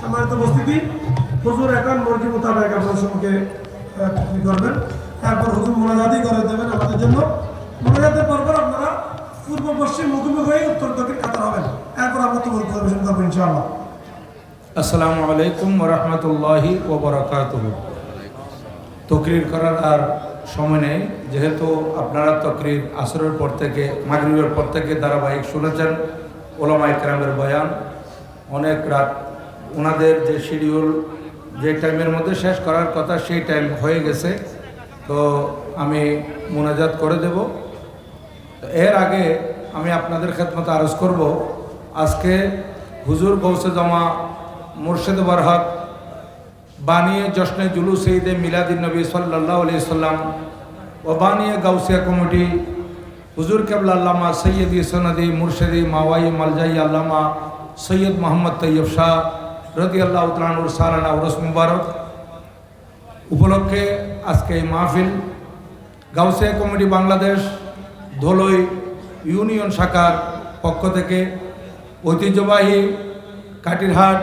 সম্মানিত উপস্থিতি, হুজুর এখন মর্জি মোতাবেক আপনার সঙ্গে করবেন। তারপর হুজুর মোনাজাতই করে দেবেন আমাদের জন্য। মোনাজাতের পরপর আপনারা পূর্ব পশ্চিম মুখোমুখি হয়ে উত্তর দক্ষিণ কাতার হবেন। এরপর আমরা তো পরিবেশন করবো ইনশাআল্লাহ। আসসালামু আলাইকুম ওয়া রাহমাতুল্লাহি ওয়া বারাকাতুহু। তাকরীর করার আর সময় নেই, যেহেতু আপনারা তাকরীর আসরের পর থেকে মাগরিবের পর থেকে ধারাবাহিক শুনেছেন উলামায়ে কেরামের বয়ান। অনেক রাত ওনাদের যে শিডিউল, যে টাইমের মধ্যে শেষ করার কথা সেই টাইম হয়ে গেছে, তো আমি মোনাজাত করে দেব। এর আগে আমি আপনাদের খেদমতে আরজ করব, আজকে হুজুর গৌসে জমা মুর্শেদ বরহক বানিয়ে জশ্নে জুলুস ঈদে মিলাদুন নবী সাল্লাল্লাহু আলাইহি সাল্লাম ও বানিয়ে গাউসিয়া কমিটি হুজুর কেবলা আল্লামা সৈয়দি সনদি মুর্শেদি মাওয়াই মালজাই আল্লামা সৈয়দ মোহাম্মদ তৈয়ব শাহ রাদিয়াল্লাহু তাআলা আনহুর সালানা উরুস মুবারক উপলক্ষে আজকে এই মাহফিল গাউসিয়া কমিটি বাংলাদেশ ধলই ইউনিয়ন শাখার পক্ষ থেকে ঐতিহ্যবাহী কাটিরহাট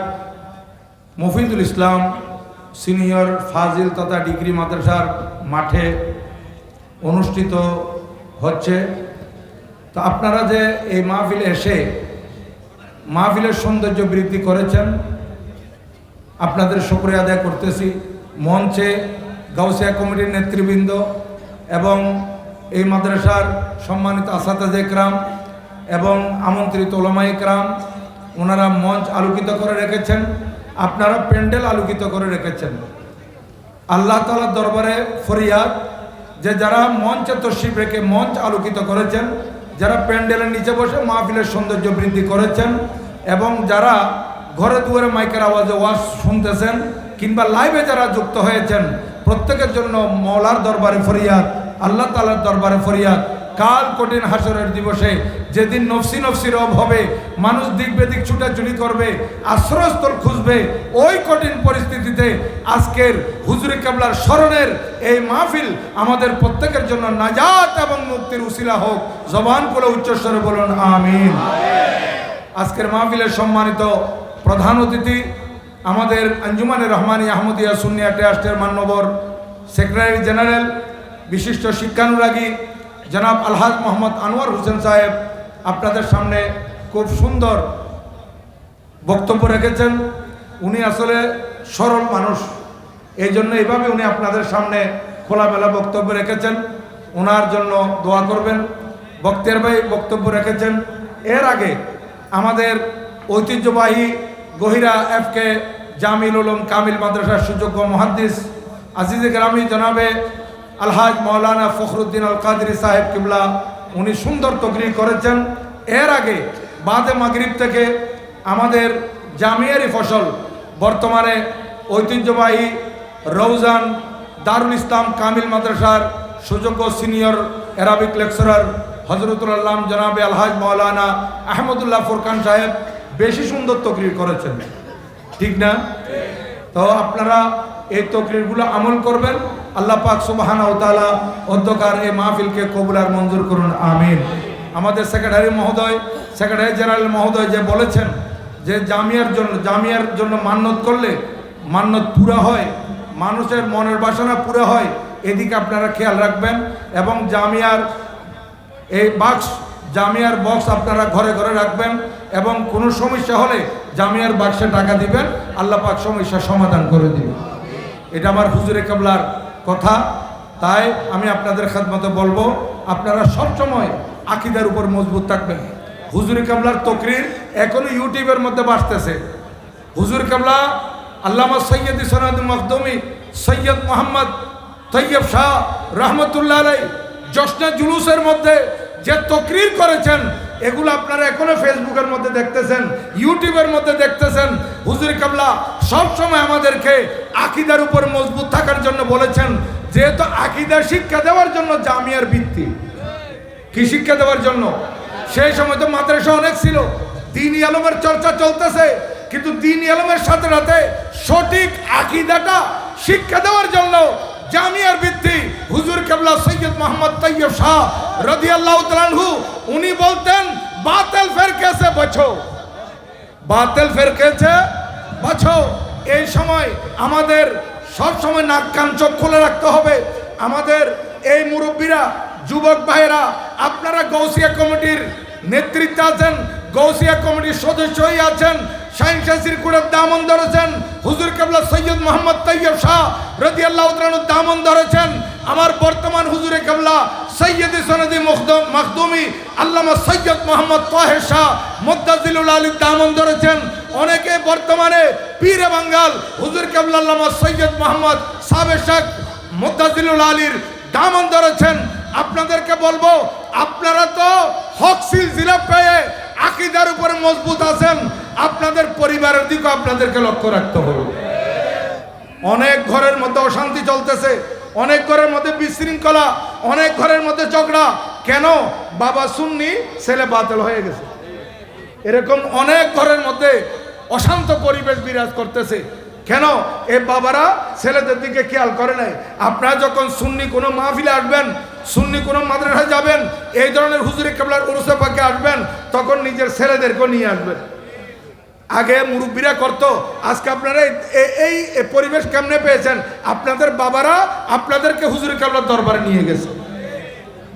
মফিদুল ইসলাম সিনিয়র ফাজিল তথা ডিগ্রি মাদ্রাসার মাঠে অনুষ্ঠিত হচ্ছে। তো আপনারা যে এই মাহফিলে এসে মাহফিলের সৌন্দর্য বৃদ্ধি করেছেন, আপনাদের শুকরিয়া আদায় করতেছি। মঞ্চে গাউসিয়া কমিটির নেতৃবৃন্দ এবং এই মাদ্রাসার সম্মানিত আসাতাজে ইকরাম এবং আমন্ত্রিত উলামায়ে ইকরাম, ওনারা মঞ্চ আলোকিত করে রেখেছেন, আপনারা প্যান্ডেল আলোকিত করে রেখেছেন। আল্লাহ তাআলার দরবারে ফরিয়াদ যে যারা মঞ্চে তশরিফ রেখে মঞ্চ আলোকিত করেছেন, যারা প্যান্ডেলের নিচে বসে মাহফিলের সৌন্দর্য বৃদ্ধি করেছেন এবং যারা ঘরে দুয়ারে মাইকের আওয়াজে ওয়াজ শুনতেছেন কিংবা লাইভে যারা যুক্ত হয়েছেন, প্রত্যেকের জন্য মওলার দরবারে ফরিয়াদ, আল্লাহ তাআলার দরবারে ফরিয়াদ। কাল কঠিন হাসরের দিবসে যেদিন নফসি নফসি রব হবে, মানুষ দিক বেদিক ছুটাছুটি করবে, আশ্রয়স্থল খুঁজবে, ওই কঠিন পরিস্থিতিতে আজকের হুজুরে কেবলার স্মরণের এই মাহফিল আমাদের প্রত্যেকের জন্য নাজাত এবং মুক্তির উসিলা হোক। জবান খুলে উচ্চস্বরে বলুন আমিন। আজকের মাহফিলের সম্মানিত প্রধান অতিথি আমাদের আঞ্জুমানে রহমানী আহমদিয়া সুন্নিয়া ট্রাস্টের মান্যবর সেক্রেটারি জেনারেল বিশিষ্ট শিক্ষানুরাগী জনাব আলহাজ মোহাম্মদ আনোয়ার হোসেন সাহেব আপনাদের সামনে খুব সুন্দর বক্তব্য রেখেছেন। উনি আসলে সরল মানুষ, এই জন্য এইভাবে উনি আপনাদের সামনে খোলামেলা বক্তব্য রেখেছেন। ওনার জন্য দোয়া করবেন। বক্তের ভাই বক্তব্য রেখেছেন। এর আগে আমাদের ঐতিহ্যবাহী গহিরা এফকে জামিল উলুম কামিল মাদ্রাসার সুযোগ্য মুহাদ্দিস আজিজে গ্রামী জনাবে আলহাজ মৌলানা ফখরুদ্দিন আল কাদরি সাহেব কিবলা, উনি সুন্দর তকরির করেছেন। এর আগে বাদে মাগরিব থেকে আমাদের জামিয়ারি ফসল বর্তমানে ঐতিহ্যবাহী রৌজান দারুল ইসলাম কামিল মাদ্রাসার সুযোগ্য সিনিয়র অ্যারাবিক লেকচারার হজরতুল আল্লাহ জনাবে আলহাজ মাওলানা আহমদুল্লাহ ফুরকান সাহেব বেশি সুন্দর তকরির করেছেন, ঠিক না? তো আপনারা এই তকরিরগুলো আমল করবেন। আল্লাহ পাক সুবহানাহু ওয়া তাআলা অধ্যকার এই মাহফিলকে কবুল আর মঞ্জুর করুন, আমিন। আমাদের সেক্রেটারি মহোদয়, সেক্রেটারি জেনারেল মহোদয় যে বলেছেন যে জামিয়ার জন্য মান্যত করলে মান্যত পুরা হয়, মানুষের মনের বাসনা পুরা হয়, এদিকে আপনারা খেয়াল রাখবেন। এবং জামিয়ার বক্স আপনারা ঘরে ঘরে রাখবেন এবং কোনো সমস্যা হলে জামিয়ার বাক্সে টাকা দিবেন, আল্লাহ পাক সমস্যার সমাধান করে দিবেন। এটা আমার হুজুরে কেবলার কথা। তাই আমি আপনাদের খেদমতে বলবো, আপনারা সবসময় আকীদার উপর মজবুত থাকবেন। হুজুরে কেবলার তকরির এখনো ইউটিউবের মধ্যে বাসতেছে। হুজুর কেবলা আল্লামা সৈয়দ সনদ মখদুমি সৈয়দ মোহাম্মদ তৈয়ব শাহ রহমতুল্লাহ আলাইহি জশ্নে জুলুসের মধ্যে যে তকরির করেছেন, এগুলো আপনারা এখনো ফেসবুকের মধ্যে দেখতেছেন, ইউটিউবের মধ্যে দেখতেছেন। হুজুর কেবলা সবসময় আমাদেরকে আকীদার উপর মজবুত থাকার জন্য বলেছেন। যেহেতু আকীদার শিক্ষা দেওয়ার জন্য জামিয়ার ভিত্তি, কি শিক্ষা দেওয়ার জন্য? সেই সময় তো মাদ্রাসা অনেক ছিল, দ্বীনি ইলমের চর্চা চলতেছে, কিন্তু দ্বীনি ইলমের সাথে সাথে সঠিক আকীদাটা শিক্ষা দেওয়ার জন্য জামিয়ার ভিত্তি। হুজুর কেবলা সৈয়দ মোহাম্মদ তৈয়ব শাহ রাদিয়াল্লাহু তাআলা আনহু উনি বলতেন, বাতিল ফিরকে সে বাঁচো, বাতিল ফিরকে সে বাঁচো। এই সময় আমাদের সব সময় নাক কান চোখ খুলে রাখতে হবে। আমাদের এই মুরব্বীরা, যুবক ভাইয়েরা, আপনারা গৌসিয়া কমিটির নেতৃত্বে আছেন, গৌসিয়া কমিটির সদস্যই আছেন, শাহিনশাহ সিরকুটের দামন ধরেছেন, হুজুর কেবলা সৈয়দ মোহাম্মদ তৈয়ব শাহ রাদিয়াল্লাহু তাআলা দামন ধরেছেন। আমার বর্তমান হুজুরে কেবলা সৈয়দ সনদি মখদুমি আল্লামা সৈয়দ মোহাম্মদ তাহের শাহ মুদ্দাজিলুল আলী দামন ধরেছেন। অনেকে বর্তমানে পীরে বাঙ্গাল হুজুর কেবলা আল্লামা সৈয়দ মোহাম্মদ সাবেক শাহ মুদ্দাজিলুল আলীর দামন ধরেছেন। আপনাদেরকে বলবো, আপনারা তো হক সিলসিলা পেয়ে আকীদার উপরে মজবুত আছেন, আপনাদের পরিবারের দিকে আপনাদেরকে লক্ষ্য রাখতে হবে। অনেক ঘরের মধ্যে অশান্তি চলতেছে, অনেক ঘরের মধ্যে বিশৃঙ্খলা, অনেক ঘরের মধ্যে ঝগড়া। কেন? বাবা সুন্নি, ছেলে বাতিল হয়ে গেছে। এরকম অনেক ঘরের মধ্যে অশান্ত পরিবেশ বিরাজ করতেছে। কেন? এই বাবারা ছেলেদের দিকে খেয়াল করে নাই। আপনারা যখন সুন্নি কোনো মাহফিলে আসবেন, সুন্নি কোনো মাদ্রাসায় যাবেন, এই ধরনের হুজুরে কেবলার উরুসে পাকে আসবেন, তখন নিজের ছেলেদেরকেও নিয়ে আসবেন। আগে মুরব্বীরা করতো, আজকে আপনারা এই পরিবেশ কেমনে পেয়েছেন? আপনাদের বাবারা আপনাদেরকে হুজুরে কেবলার দরবারে নিয়ে গেছে,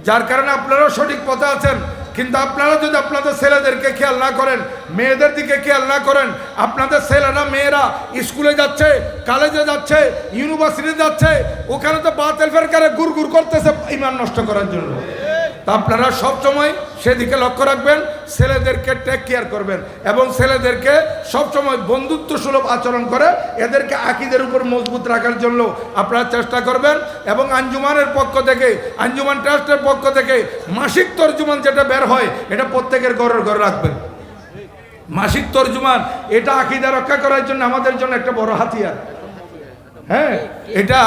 যার কারণে আপনারাও সঠিক পথে আছেন। কিন্তু আপনারা যদি আপনাদের ছেলেদেরকে খেয়াল না করেন, মেয়েদের দিকে খেয়াল না করেন, আপনাদের ছেলেরা মেয়েরা স্কুলে যাচ্ছে, কলেজে যাচ্ছে, ইউনিভার্সিটি যাচ্ছে, ওখানে তো বাতিল ফিরকারে গুড় করতেছে ঈমান নষ্ট করার জন্য। তা আপনারা সবসময় সেদিকে লক্ষ্য রাখবেন, ছেলেদেরকে টেক কেয়ার করবেন এবং ছেলেদেরকে সবসময় বন্ধুত্ব সুলভ আচরণ করে এদেরকে আকীদার উপর মজবুত রাখার জন্য আপনারা চেষ্টা করবেন। এবং আঞ্জুমানের পক্ষ থেকে, আঞ্জুমান ট্রাস্টের পক্ষ থেকে মাসিক তরজুমান যেটা বের হয়, এটা প্রত্যেকের ঘরে ঘরে রাখবেন। মাসিক তরজুমান এটা আকীদা রক্ষা করার জন্য আমাদের জন্য একটা বড় হাতিয়ার। হ্যাঁ, এটা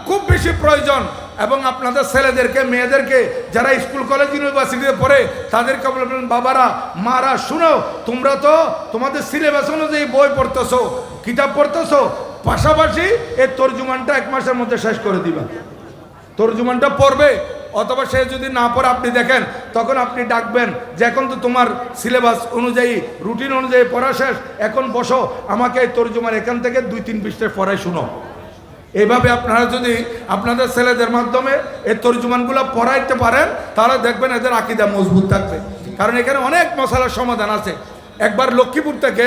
খুব বেশি প্রয়োজন। এবং আপনাদের ছেলেদেরকে, মেয়েদেরকে যারা স্কুল কলেজ ইউনিভার্সিটিতে পড়ে, তাদেরকে বলবেন, বাবারা মারা শুনো, তোমরা তো তোমাদের সিলেবাস অনুযায়ী বই পড়তেছো, কিতাব পড়তেছো, পাশাপাশি এই তর্জুমানটা 1 মাসের মধ্যে শেষ করে দিবা। তর্জুমানটা পড়বে, অথবা সে যদি না পড়ে আপনি দেখেন, তখন আপনি ডাকবেন যে এখন তো তোমার সিলেবাস অনুযায়ী, রুটিন অনুযায়ী পড়া শেষ, এখন বসো, আমাকে এই তর্জুমান এখান থেকে 2-3 পৃষ্ঠা পড়াই শুনো। এইভাবে আপনারা যদি আপনাদের ছেলেদের মাধ্যমে এই তর্জুমানগুলো পড়াইতে পারেন, তাহলে দেখবেন এদের আকীদা মজবুত থাকবে। কারণ এখানে অনেক মশালার সমাধান আছে। একবার লক্ষ্মীপুর থেকে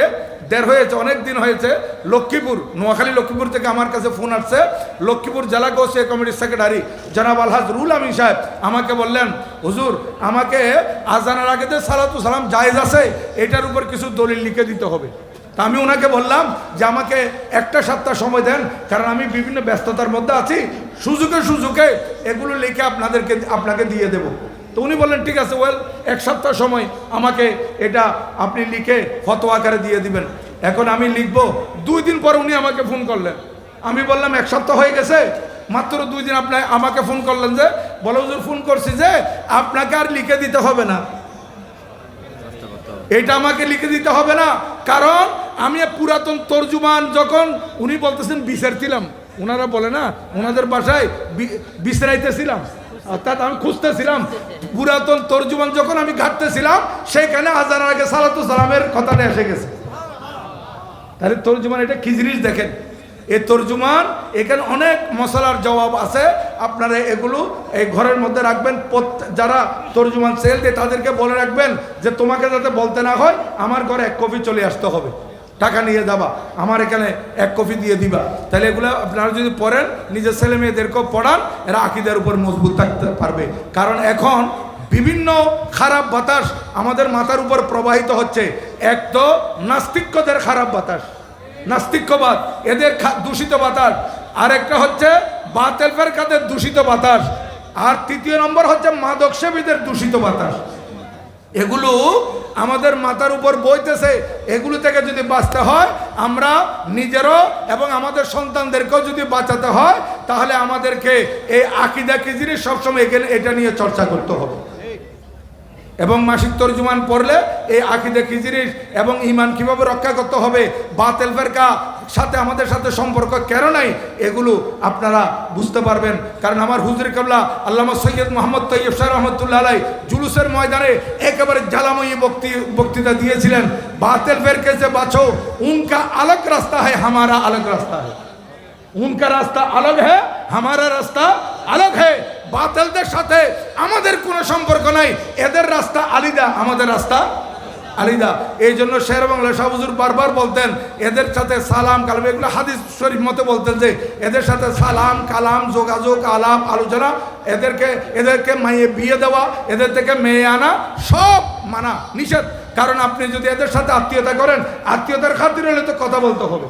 হয়েছে, অনেক দিন হয়েছে, লক্ষ্মীপুর, নোয়াখালী লক্ষ্মীপুর থেকে আমার কাছে ফোন আসছে। লক্ষ্মীপুর জেলা গৌসিয়া কমিটির সেক্রেটারি জনাব আলহাজ রুল আমিন সাহেব আমাকে বললেন, হুজুর আমাকে আজানের আগে যে সালাতু সালাম জায়েজ আছে, এটার উপর কিছু দলিল লিখে দিতে হবে। তা আমি ওনাকে বললাম যে আমাকে 1 সপ্তাহ সময় দেন, কারণ আমি বিভিন্ন ব্যস্ততার মধ্যে আছি, সুযোগে এগুলো লিখে আপনাকে দিয়ে দেব। তো উনি বললেন ঠিক আছে, 1 সপ্তাহ সময় আমাকে এটা আপনি লিখে ফতোয়া আকারে দিয়ে দিবেন। এখন আমি লিখবো। 2 দিন পর উনি আমাকে ফোন করলেন। আমি বললাম 1 সপ্তাহ হয়ে গেছে, মাত্র 2 দিন আপনি আমাকে ফোন করলেন যে বলে হুজুর ফোন করছি যে আপনাকে আর লিখে দিতে হবে না, এটা আমাকে লিখে দিতে হবে না, কারণ আমি পুরাতন তর্জুমান যখন উনি বলতেছেন বিচারছিলাম, ওনারা বলে না ওনাদের বাসায় বিশ্রাইতেছিলাম, অর্থাৎ আমি খুঁজতেছিলাম পুরাতন তর্জুমান যখন আমি ঘাটতেছিলাম সেখানে আজানের আগে সালাতু সালামের কথাটা এসে গেছে। তাহলে তর্জুমান এটা কি জিনিস দেখেন, এই তর্জুমান এখানে অনেক মশলার জবাব আছে, আপনারা এগুলো এই ঘরের মধ্যে রাখবেন। যারা তর্জুমান সেল দেয় তাদেরকে বলে রাখবেন যে তোমাকে যাতে বলতে না হয় আমার ঘরে 1 কপি চলে আসতে হবে, টাকা নিয়ে যাবা, আমার এখানে 1 কপি দিয়ে দিবা। তাহলে এগুলো আপনারা যদি পড়েন নিজের ছেলে মেয়েদেরকেও পড়ান, এরা আকীদার উপর মজবুত থাকতে পারবে। কারণ এখন বিভিন্ন খারাপ বাতাস আমাদের মাথার উপর প্রবাহিত হচ্ছে। এক তো নাস্তিকদের খারাপ বাতাস, নাস্তিক্যবাদ এদের দূষিত বাতাস, আর একটা হচ্ছে বাতিল ফেরকাদের দূষিত বাতাস, আর 3 নম্বর হচ্ছে মাদক সেবীদের দূষিত বাতাস। এগুলো আমাদের মাথার উপর বইতেছে। এগুলো থেকে যদি বাঁচতে হয়, আমরা নিজেরও এবং আমাদের সন্তানদেরকেও যদি বাঁচাতে হয়, তাহলে আমাদেরকে এই আকীদা কি জিনিস সবসময় এখানে এটা নিয়ে চর্চা করতে হবে। এবং মাসিক তর্জুমান পড়লে এই আকীদা কি জিনিস এবং ঈমান কিভাবে রক্ষা করতে হবে, বাতিল ফেরকা সাথে আমাদের সাথে সম্পর্ক কেন নাই, এগুলো আপনারা বুঝতে পারবেন। কারণ আমার হুজুর কেবলা আল্লামা সৈয়দ মোহাম্মদ তৈয়ব শাহ রহমতুল্লাহ আলাই জুলুসের ময়দানে একেবারে জ্বালাময়ী বক্তৃতা দিয়েছিলেন, বাতিল ফেরকে से बचो उनका अलग रास्ता है हमारा अलग रास्ता है, उनका रास्ता अलग है हमारा रास्ता अलग है। বাতিলদের সাথে আমাদের কোনো সম্পর্ক নাই, এদের রাস্তা আলাদা, আমাদের রাস্তা আলাদা। এই জন্য শের বাংলা শাহ হুজুর বারবার বলতেন এদের সাথে সালাম কালাম, এগুলো হাদিস শরীফ মতে বলতেন যে এদের সাথে সালাম কালাম যোগাযোগ আলাপ আলোচনা, এদেরকে মাইয়ে বিয়ে দেওয়া, এদের থেকে মেয়ে আনা সব মানা নিষেধ। কারণ আপনি যদি এদের সাথে আত্মীয়তা করেন, আত্মীয়তার খাতির হলে তো কথা বলতে হবে।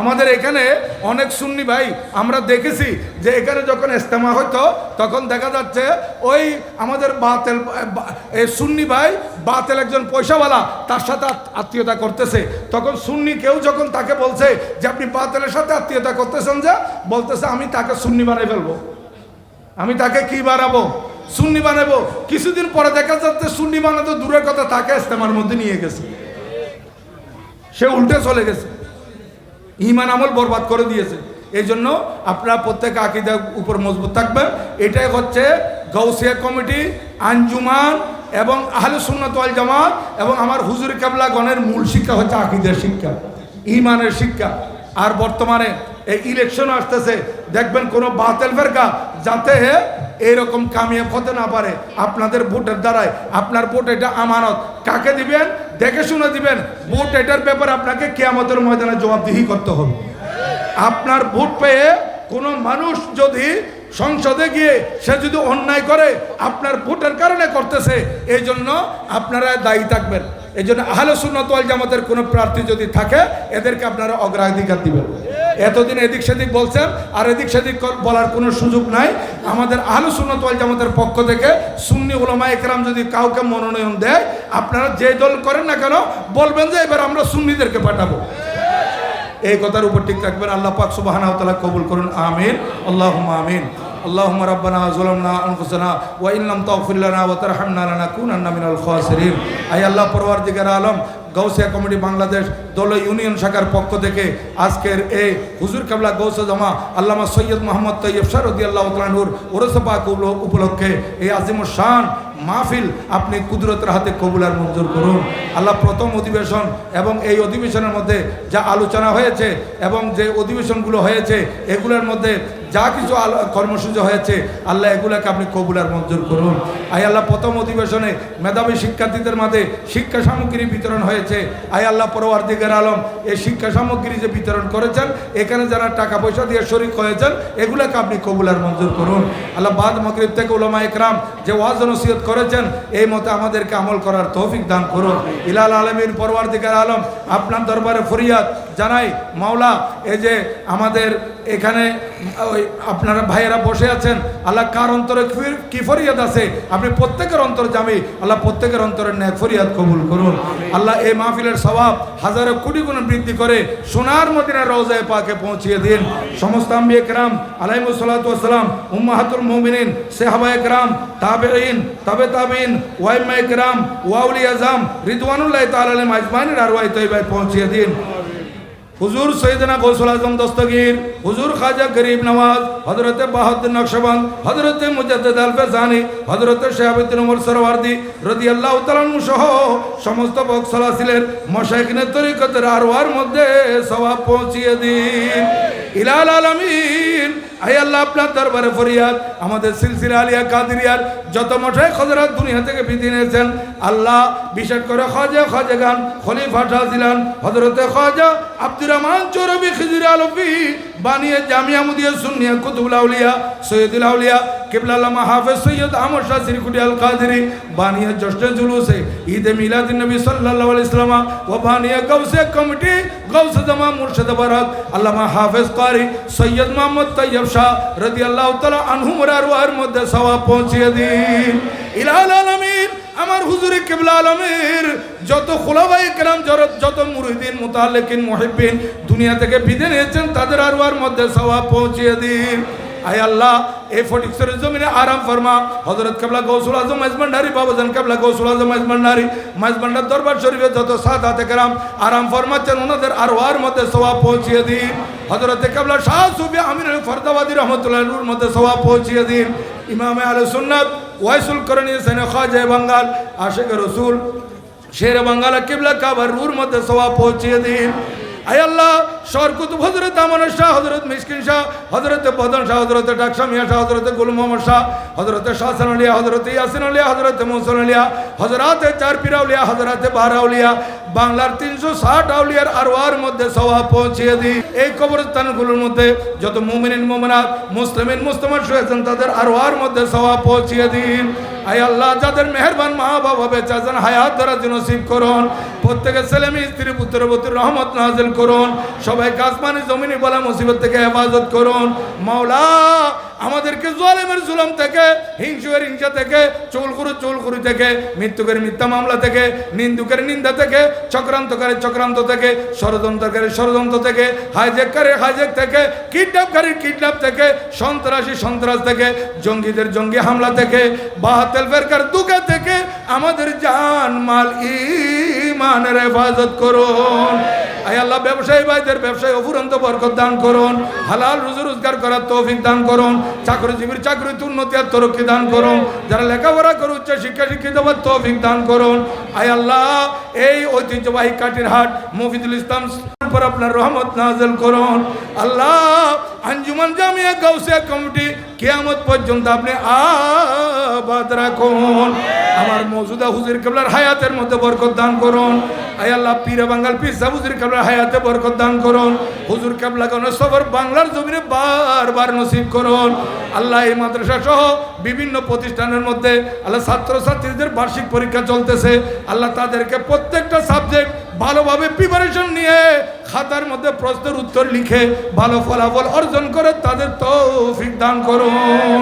আমাদের এখানে অনেক সুন্নি ভাই আমরা দেখেছি যে এখানে যখন ইজতেমা হতো তখন দেখা যাচ্ছে ওই আমাদের বাতিল সুন্নি ভাই বাতিল একজন পয়সাওয়ালা তার সাথে আত্মীয়তা করতেছে, তখন সুন্নি কেউ যখন তাকে বলছে যে আপনি বাতিলের সাথে আত্মীয়তা করতেছেন, যে বলতেছে আমি তাকে সুন্নি বানাই ফেলবো, আমি তাকে কি বানাবো, সুন্নি বানাবো। কিছুদিন পরে দেখা যাচ্ছে সুন্নি বানাতে দূরের কথা, তাকে ইজতেমার মধ্যে নিয়ে গেছে, সে উল্টে চলে গেছে, ঈমান আমল বরবাদ করে দিয়েছে। এই জন্য আপনারা প্রত্যেক আকীদার উপর মজবুত থাকবেন। এটাই হচ্ছে গাউসিয়া কমিটি, আঞ্জুমান এবং আহলে সুন্নাত ওয়াল জামাত এবং আমার হুজুর কেবলাগণের মূল শিক্ষা হচ্ছে আকীদার শিক্ষা, ঈমানের শিক্ষা। আর বর্তমানে এই ইলেকশন আসতেছে, দেখবেন কোনো বাতিল ফেরকা যাতে এইরকম কামিয়াব হতে না পারে আপনাদের ভোটের দ্বারায়। আপনার ভোট এটা আমানত, কাকে দিবেন দেখে শুনে দিবেন। ভোট এটার ব্যাপারে আপনাকে কিয়ামতের ময়দানে জবাবদিহি করতে হবে। আপনার ভোট পেয়ে কোনো মানুষ যদি সংসদে গিয়ে সে যদি অন্যায় করে, আপনার ভোটের কারণে করতেছে, এই জন্য আপনারা দায়ী থাকবেন। এই জন্য আহলে সুন্নাত ওয়াল জামাতের কোনো প্রার্থী যদি থাকে এদেরকে আপনারা অগ্রাধিকার দিবেন। এতদিন এদিক সেদিক বলছেন, আর এদিক সেদিক বলার কোনো সুযোগ নাই। আমাদের আহলে সুন্নাত ওয়াল জামাতের পক্ষ থেকে সুন্নি উলামা একরাম যদি কাউকে মনোনয়ন দেয়, আপনারা যে দল করেন না কেন বলবেন যে এবার আমরা সুন্নিদেরকে পাঠাবো। এই কথার উপর ঠিক থাকবেন। আল্লাহ পাক সুবহানাহু ওয়া তাআলা কবুল করুন, আমিন, আল্লাহুম্মা আমিন। اللهم ربنا ظلمنا انفسنا وان لم تغفر لنا وترحمنا لنكونن من الخاسرين। আয় আল্লাহ পরওয়ারদিগার আলম, গাউসিয়া কমিটি বাংলাদেশ দল ইউনিয়ন শাখার পক্ষ থেকে আজকের এই হুজুর কেবলা গৌসে জামা আল্লামা সৈয়দ মোহাম্মদ তৈয়ব শাহ রাদিয়াল্লাহু তাআলা আনহুর ওরস পাক উপলক্ষে এই আজিমুশ শান মাহফিল আপনি কুদরতের হাতে কবুল আর মঞ্জুর করুন। আল্লাহ প্রথম অধিবেশন এবং এই অধিবেশনের মধ্যে যা আলোচনা হয়েছে এবং যে অধিবেশনগুলো হয়েছে এগুলোর মধ্যে যা কিছু কর্মসূচি হয়েছে, আল্লাহ এগুলোকে আপনি কবুল আর মঞ্জুর করুন। আয় আল্লাহ প্রথম অধিবেশনে মেধাবী শিক্ষার্থীদের মাঝে শিক্ষা সামগ্রী বিতরণ হয়েছে। আয় আল্লাহ পরওয়ারদিগার আলম, এই শিক্ষা সামগ্রী যে বিতরণ করেছেন, এখানে যারা টাকা পয়সা দিয়ে শরীক হয়েছেন, এগুলোকে আপনি কবুল আর মঞ্জুর করুন। আল্লাহ বাদ মাগরিব থেকে উলামা একরাম যে ওয়াজ নসিহত করেছেন, এই মতে আমাদেরকে আমল করার তৌফিক দান করুন। ইলাল আলমীর পরওয়ারদিগার আলম, আপনার দরবারে ফরিয়াদ জানাই মাওলা, এই যে আমাদের এখানে ওই আপনারা ভাইয়েরা বসে আছেন, আল্লাহ কার অন্তরে কি ফরিয়াদ আছে আপনি প্রত্যেকের অন্তর জামি, আল্লাহ প্রত্যেকের অন্তরের ন্যায় ফরিয়াদ কবুল করুন। আল্লাহ এই মাহফিলের সওয়াব হাজারো কোটি গুণ বৃদ্ধি করে সোনার মদিনার রওজায়ে পাকে পৌঁছিয়ে দিন। সমস্ত আম্বিয়া কেরাম আলাইহিমুস সালাতু ওয়াস সালাম, উম্মাহাতুল মুমিনিন, সাহাবায়ে কেরাম, তাবেঈন, তাবে তাবেঈন, ওয়াইমায়ে কেরাম, ওয়াউলিয়া আযম রিদওয়ানুল্লাহি তাআলা আলাইহিম আজমাইনের আরওয়াহ তয়্যিবায় পৌঁছিয়ে দিন। হুজুর সৈয়দনা গৌসুল আজম দস্তগীর, হুজুর খাজা গরিব নওয়াজ, হযরতে বাহাউদ্দিন নকশবন্দ, হযরতে মুজাদ্দিদ আল ফেজানি, হযরতে শাহাবুদ্দিন ওমর সরওয়ার্দী রাদিয়াল্লাহু তাআলা আনহু সহ সমস্ত বক্সলাসিলের মশায়েখনে তরিকতের আরওয়ার মধ্যে সওয়াব পৌঁছিয়ে দিন। ইলাল আলামিন, আয় আল্লাহ আপনার দরবারে ফরিয়াদ, আমাদের সিলসিলা আলিয়া কাদেরিয়ার যত মশায়েখ হযরত দুনিয়া থেকে বিদায় নিয়েছেন, আল্লাহ বিশেষ করে খাজা খলিফা শাহজিলান হযরতে খাজা আব্দুর রহমান চৌরবি খিজির আলফি বানিয়ে জামিয়া মুদিয়া সুন্নিয়া কুতুবুল আউলিয়া সৈয়দুল আউলিয়া কিবলা আল্লামা হাফেজ সৈয়দ আহমদ শাহ সিরকুটি আল কাদেরি বানিয়ে জশ্নে জুলুসে ঈদে মিলাদুন নবী সাল্লাল্লাহু আলাইহি ওয়াসাল্লাম ও বানিয়ে গৌসে কমিটি গৌসে জামা মুর্শিদ বারাক আল্লামা হাফেজ কারি সৈয়দ মোহাম্মদ তৈয়ব শাহ রাদিয়াল্লাহু তাআলা আনহুম আরওয়ার মধ্যে সওয়াব পৌঁছিয়ে দিন। ইলাল আলামিন, আমার হুজুরে কিবলা আলমের যত খুলাফায়ে কেরাম, যত মুরিদিন মুতাআল্লিকিন মুহিব্বিন দুনিয়া থেকে বিদায় নিয়েছেন, তাদের আরওয়ার মধ্যে সওয়াব পৌঁছিয়ে দিন। আয় আল্লাহ এই ফটিকসরের জমিনে আরাম ফরমা হযরত কিবলা গৌসুল আজম মাইজভান্ডারী বাবাজান কিবলা গৌসুল আজম মাইজভান্ডারী মাইজভান্ডার দরবার শরীফে যত সাদাতে কেরাম আরাম ফরমাচ্ছেন, ওনাদের আরওয়ার মধ্যে সওয়াব পৌঁছিয়ে দিন। হযরতে কিবলা শাহ সুফি আমিনুল ফরদাবাদী রাহমাতুল্লাহ আলাইহির মধ্যে সওয়াব পৌঁছিয়ে দিন। ইমামে আহলে সুন্নাত ওয়াইসুল করণী সেনে খাজা বাঙ্গাল আশিক রাসূল শের বাঙ্গাল কিবলা কাবার রুর মধ্যে সওয়াব পৌঁছিয়ে দিন। আয় আল্লাহ শরকুত হযরত আমানত শাহ, হযরত মিসকিন শাহ, হযরত বদন শাহ, হযরত ডাকশা মিয়া শাহ, হযরত গুল মোহাম্মদ শাহ, হযরত শাহসান আলিয়া, হযরত ইয়াসিন আলিয়া, হযরত মুহসিন আলিয়া, হযরতে চার পীর আউলিয়া, হযরতে 12 আউলিয়া, বাংলার 360 আউলিয়ার আরওয়ার মধ্যে সওয়াব পৌঁছিয়ে দিই। এই কবরস্থানগুলোর মধ্যে যত মুমিনিন মুমিনাত মুসলিমিন মুসলিমাত শুয়েছেন, তাদের আরওয়ার মধ্যে সওয়াব পৌঁছিয়ে দিন। আয় আল্লাহ যাদের মেহেরবান মা বাবা বেঁচে আছেন, হায়াত দরাজ নসিব করুন, প্রত্যেকের ছেলে মেয়ে স্ত্রী পুত্রবতী রহমত নাজিল করুন, সবাইকে আসমানি জমিনি বলা মুসিবত থেকে হেফাজত করুন। মাওলা আমাদেরকে জালেমের জুলুম থেকে, হিংসুকের হিংসা থেকে, চুলখুরি থেকে, মৃত্যুকের মিথ্যা মামলা থেকে, নিন্দুকের নিন্দা থেকে, চক্রান্তকারী চক্রান্ত থেকে, ষড়যন্ত্রকারী ষড়যন্ত্র থেকে, হাইজ্যাককারী হাইজ্যাক থেকে, কিডন্যাপকারী কিডন্যাপ থেকে, সন্ত্রাসী সন্ত্রাস থেকে, জঙ্গিদের জঙ্গি হামলা থেকে, বাতিল ফেরকার দুকা থেকে আমাদের জান মাল ঈমানের হেফাজত করুন। আয় আল্লাহ ব্যবসায়ী ভাইদের ব্যবসায় অফুরন্ত বরকত দান করুন, হালাল রুজি রোজগার করার তৌফিক দান করুন, চাকরিজীবীর চাকরিতে উন্নতি আর তরক্কি দান করুন, যারা লেখাপড়া করে উচ্চ শিক্ষা শিক্ষিত হওয়ার তৌফিক দান করুন। আয় আল্লাহ এই ঐতিহ্যবাহী কাটিরহাট মফিদুল ইসলাম পর আপনার রহমত নাযিল করুন। আল্লাহ আঞ্জুমান জামিয়া গাউসিয়া কমিটি কিয়ামত পর্যন্ত আপনি আবাদ রাখুন। আমার মওজুদা হুজুর কিবলার হায়াতের মধ্যে বরকত দান করুন। আয় আল্লাহ পীরে বাঙ্গাল পীর সাহেব হুজুর কিবলার হায়াতে বরকত দান করুন। হুজুর কিবলা কোন সবর বাংলার জমিনে বারবার নসিব করুন। আল্লাহ এই মাদ্রাসা সহ বিভিন্ন প্রতিষ্ঠানের মধ্যে আল্লাহ ছাত্রছাত্রীদের বার্ষিক পরীক্ষা চলতেছে, আল্লাহ তাদেরকে প্রত্যেকটা সাবজেক্ট ভালোভাবে প্রিপারেশন নিয়ে খাতার মধ্যে প্রশ্নের উত্তর লিখে ভালো ফলাফল অর্জন করে তাদের তৌফিক দান করুন।